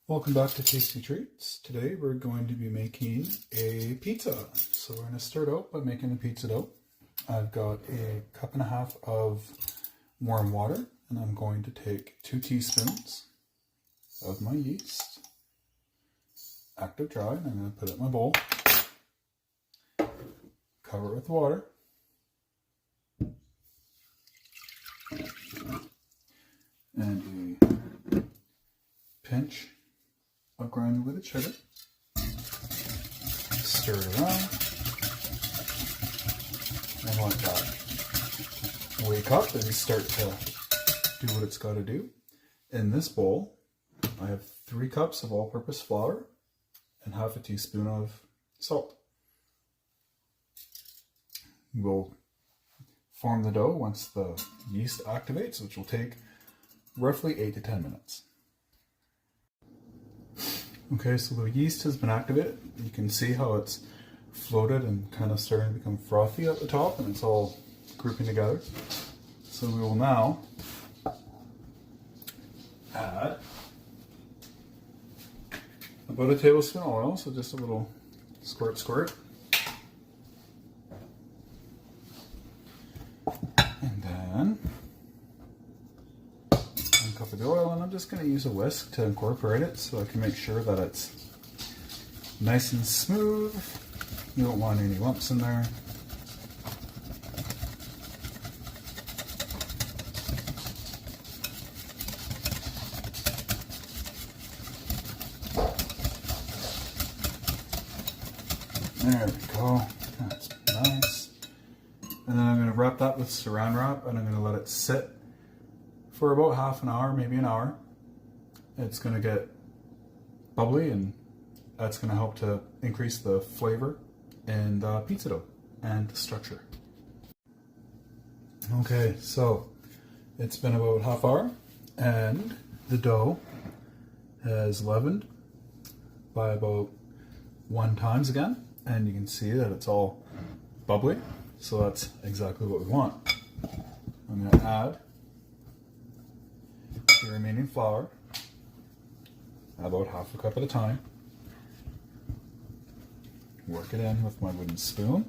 Welcome back to Tasty Treats. Today we're going to be making a pizza. So we're going to start out by making the pizza dough. I've got a cup and a half of warm water, and I'm going to take 2 teaspoons of my yeast, active dry, and I'm going to put it in my bowl, cover it with water, and a pinch of granulated sugar. Stir it around and let that wake up and start to do what it's got to do. In this bowl, I have 3 cups of all-purpose flour and half a teaspoon of salt. We'll form the dough once the yeast activates, which will take roughly 8 to 10 minutes. Okay, so the yeast has been activated. You can see how it's floated and kind of starting to become frothy at the top, and it's all grouping together. So we will now add about a tablespoon of oil, so just a little squirt. And then 1 cup of the oil, and I'm just going to use a whisk to incorporate it so I can make sure that it's nice and smooth. You don't want any lumps in there. There we go. That's nice. And then I'm going to wrap that with saran wrap, and I'm going to let it sit for about half an hour, maybe an hour. It's going to get bubbly, and that's going to help to increase the flavor in the pizza dough and the structure. Okay, so it's been about half hour, and the dough has leavened by about 1 times again, and you can see that it's all bubbly, so that's exactly what we want. I'm going to add the remaining flour, about half a cup at a time. Work it in with my wooden spoon.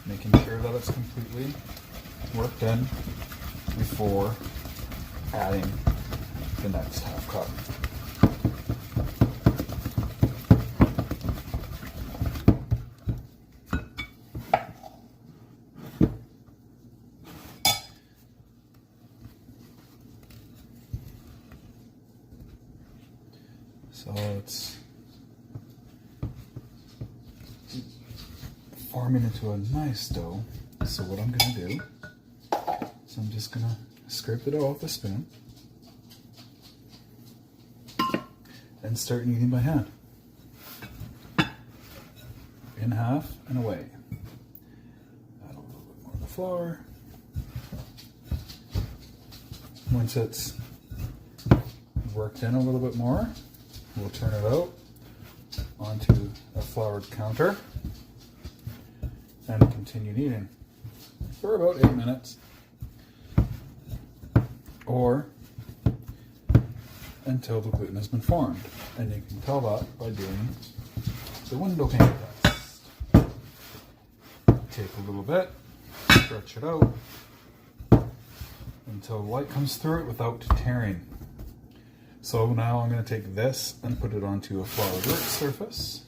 Making sure that it's completely worked in before adding the next half cup. So it's forming into a nice dough. So what I'm going to do is I'm just going to scrape the dough off the spoon and start kneading by hand. In half and away. Add a little bit more of the flour. Once it's worked in a little bit more, we'll turn it out onto a floured counter and continue kneading for about 8 minutes, or until the gluten has been formed. And you can tell that by doing the window pane test. Take a little bit, stretch it out until light comes through it without tearing. So now I'm going to take this and put it onto a floured work surface.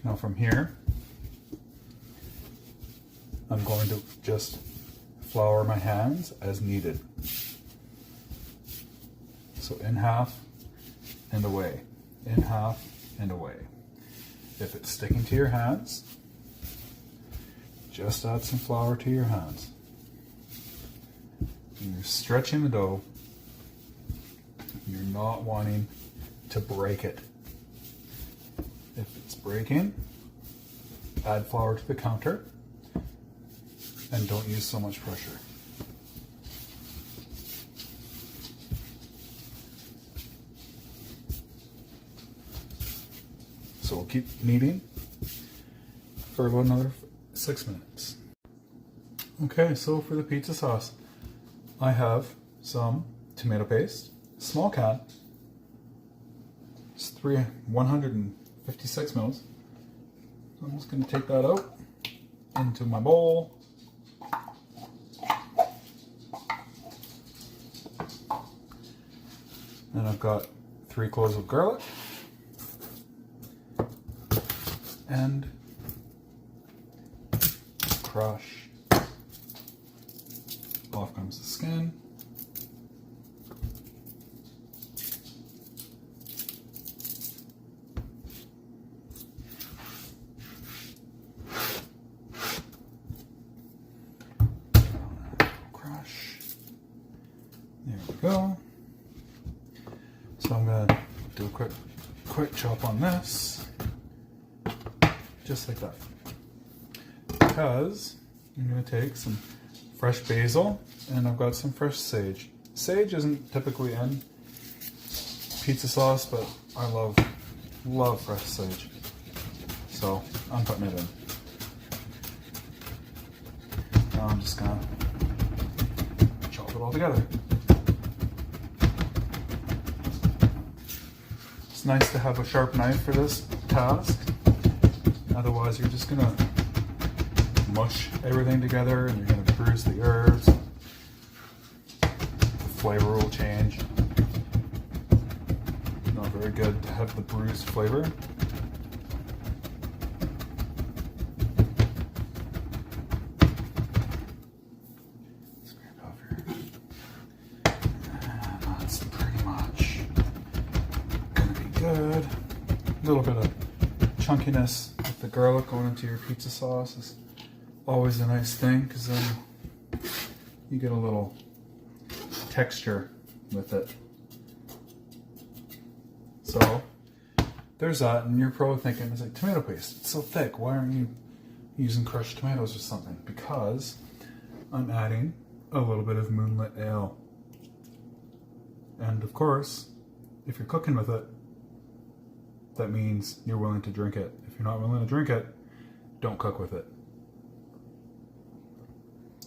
Now from here, I'm going to just flour my hands as needed. So in half and away, in half and away. If it's sticking to your hands, just add some flour to your hands. And you're stretching the dough. You're not wanting to break it. If it's breaking, add flour to the counter and don't use so much pressure. So we'll keep kneading for about another 6 minutes. Okay, so for the pizza sauce, I have some tomato paste, small can. It's 156 mils. So I'm just going to take that out into my bowl. And I've got 3 cloves of garlic. And crush. Off comes the skin. Crush. There we go. So I'm gonna do a quick chop on this. Just like that. Because I'm going to take some fresh basil and I've got some fresh sage. Sage isn't typically in pizza sauce, but I love fresh sage. So I'm putting it in. Now I'm just going to chop it all together. It's nice to have a sharp knife for this task. Otherwise, you're just gonna mush everything together and you're gonna bruise the herbs. The flavor will change. Not very good to have the bruised flavor. Scrape it off here. And that's pretty much gonna be good. A little bit of chunkiness with the garlic going into your pizza sauce is always a nice thing, because then you get a little texture with it. So there's that, and you're probably thinking, it's like tomato paste, it's so thick, why aren't you using crushed tomatoes or something? Because I'm adding a little bit of moonlit ale. And of course, if you're cooking with it, that means you're willing to drink it. If you're not willing to drink it, don't cook with it.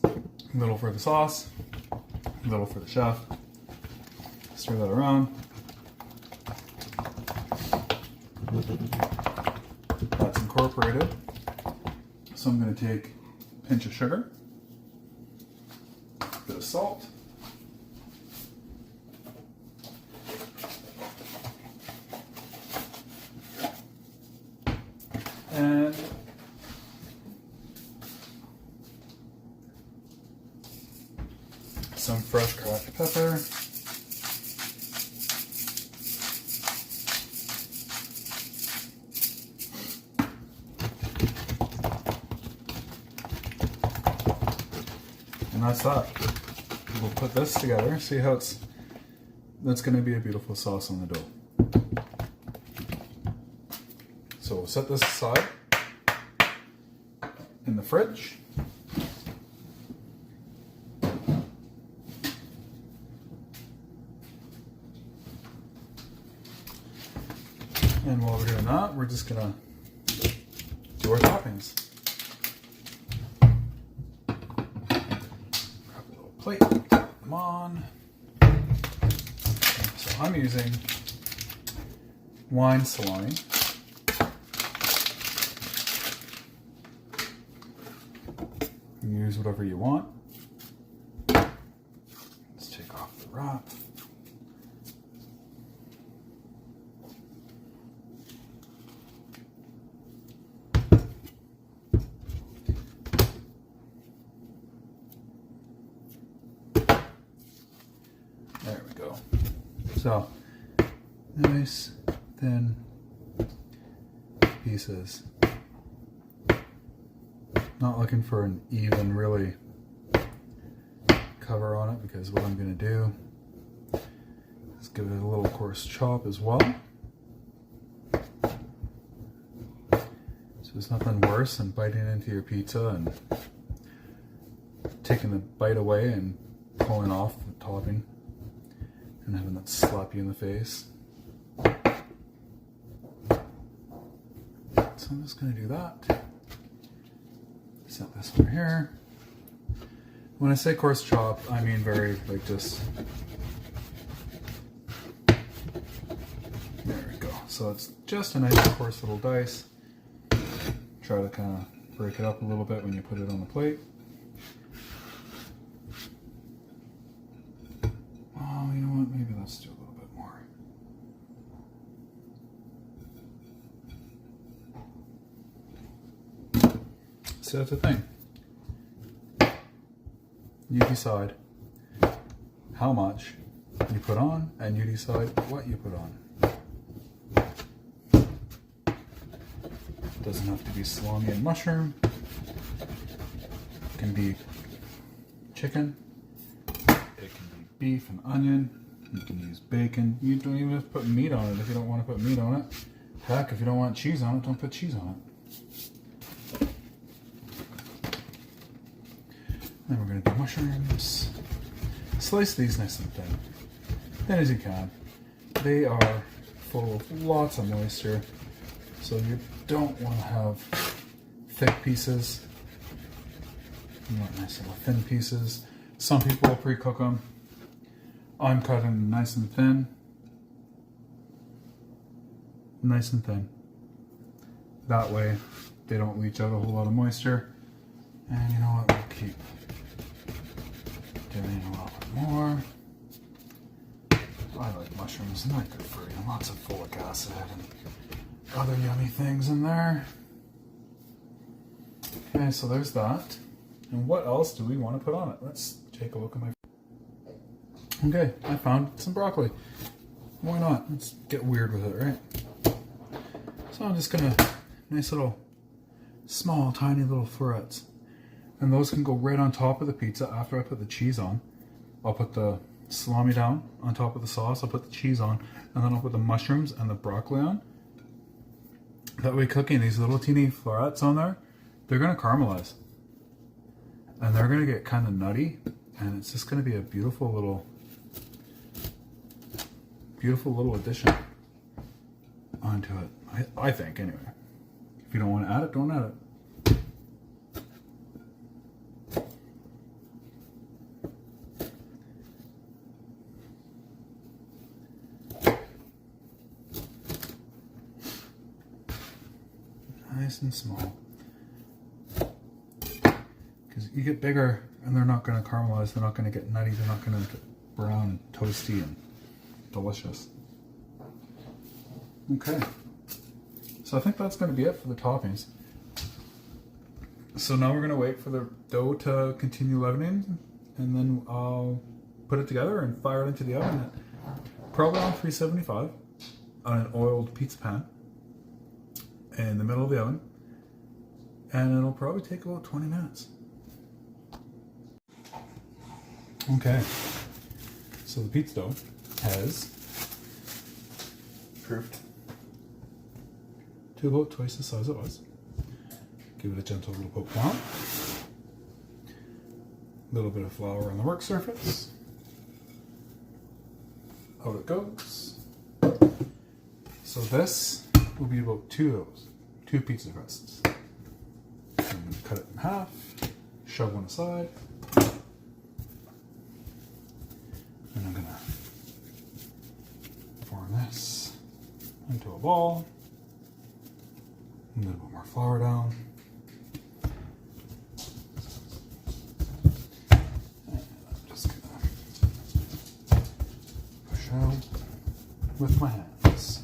A little for the sauce, a little for the chef. Stir that around. That's incorporated. So I'm going to take a pinch of sugar, a bit of salt, and some fresh cracked pepper. And that's that. We'll put this together, see how that's going to be a beautiful sauce on the dough. So we'll set this aside in the fridge. And while we're doing that, we're just gonna do our toppings. Grab a little plate, put them on. So I'm using wine salami. You can use whatever you want. Let's take off the wrap. There we go. So, nice thin pieces. Not looking for an even really cover on it, because what I'm going to do is give it a little coarse chop as well. So there's nothing worse than biting into your pizza and taking the bite away and pulling off the topping and having that slap you in the face. So I'm just going to do that. Set this over here. When I say coarse chop, I mean very, like, just... There we go. So it's just a nice coarse little dice. Try to kind of break it up a little bit when you put it on the plate. Oh, you know what? Maybe let's do a little bit more. So that's the thing. You decide how much you put on, and you decide what you put on. Doesn't have to be salami and mushroom. It can be chicken. It can be beef and onion. You can use bacon. You don't even have to put meat on it if you don't want to put meat on it. Heck, if you don't want cheese on it, don't put cheese on it. Then we're going to do mushrooms. Slice these nice and thin as you can. They are full of lots of moisture, so you don't want to have thick pieces. You want nice little thin pieces. Some people will pre-cook them. I'm cutting nice and thin. Nice and thin. That way they don't leach out a whole lot of moisture. And you know what, we'll keep doing a little bit more. I like mushrooms, and they're good for you. Lots of folic acid and other yummy things in there. Okay, so there's that. And what else do we want to put on it? Let's take a look at my... Okay, I found some broccoli. Why not? Let's get weird with it, right? So I'm just gonna... Nice little, small, tiny little florets. And those can go right on top of the pizza after I put the cheese on. I'll put the salami down on top of the sauce. I'll put the cheese on. And then I'll put the mushrooms and the broccoli on. That way cooking these little teeny florets on there, they're going to caramelize. And they're going to get kind of nutty. And it's just going to be a beautiful little addition onto it. I think, anyway. If you don't want to add it, don't add it. Nice and small, because you get bigger and they're not going to caramelize, they're not going to get nutty, they're not going to get brown, toasty, and delicious. Okay, so I think that's going to be it for the toppings. So now we're going to wait for the dough to continue leavening, and then I'll put it together and fire it into the oven at probably on 375 on an oiled pizza pan in the middle of the oven, and it'll probably take about 20 minutes. Okay, so the pizza dough has proofed to about twice the size it was. Give it a gentle little poke down. A little bit of flour on the work surface. Out it goes. So this will be about two pizza crusts. I'm going to cut it in half, shove one aside, and I'm going to form this into a ball. A little bit more flour down. And I'm just going to push out with my hands.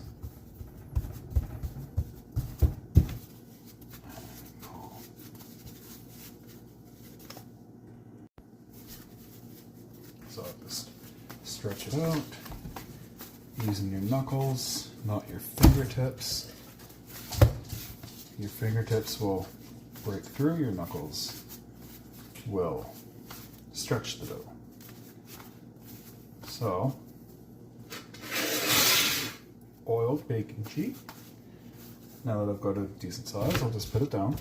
So just stretch it out using your knuckles, not your fingertips. Your fingertips will break through, your knuckles will stretch the dough. So, oiled baking sheet. Now that I've got a decent size, I'll just put it down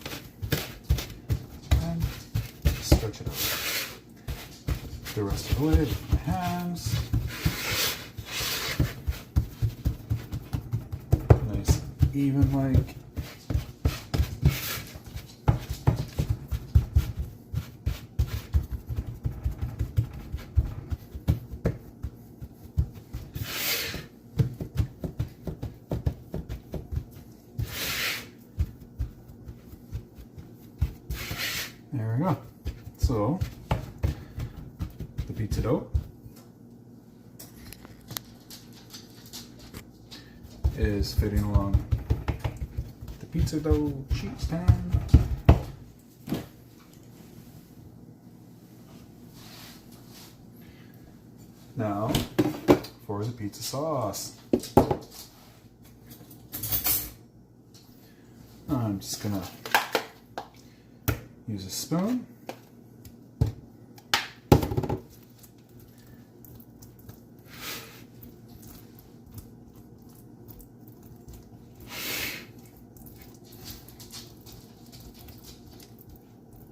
and stretch it out. The rest of the way with my hands. Nice, even like. There we go. So, the pizza dough is fitting along the pizza dough sheet stand. Now, for the pizza sauce. I'm just gonna use a spoon.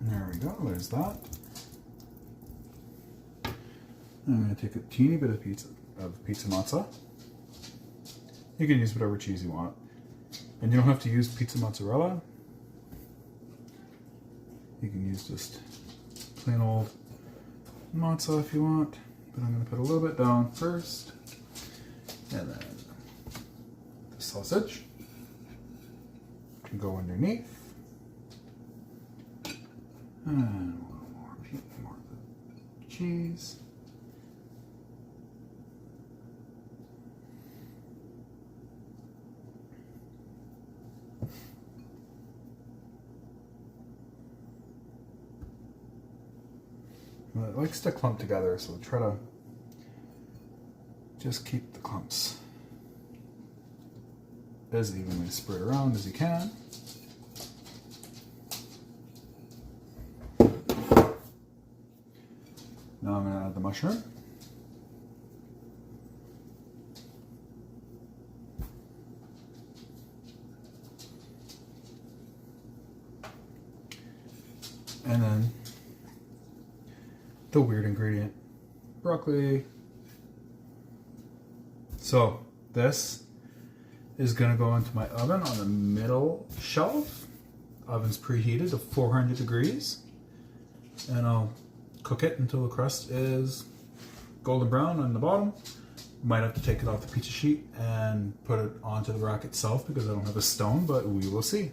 There we go, there's that. I'm going to take a teeny bit of pizza mozza. You can use whatever cheese you want. And you don't have to use pizza mozzarella. You can use just plain old mozza if you want. But I'm going to put a little bit down first. And then the sausage can go underneath. And a little more of the cheese. It likes to clump together, so try to just keep the clumps as evenly spread around as you can. Now I'm going to add the mushroom. And then the weird ingredient, broccoli. So this is going to go into my oven on the middle shelf. Oven's preheated to 400 degrees. And I'll cook it until the crust is golden brown on the bottom. Might have to take it off the pizza sheet and put it onto the rack itself because I don't have a stone, but we will see.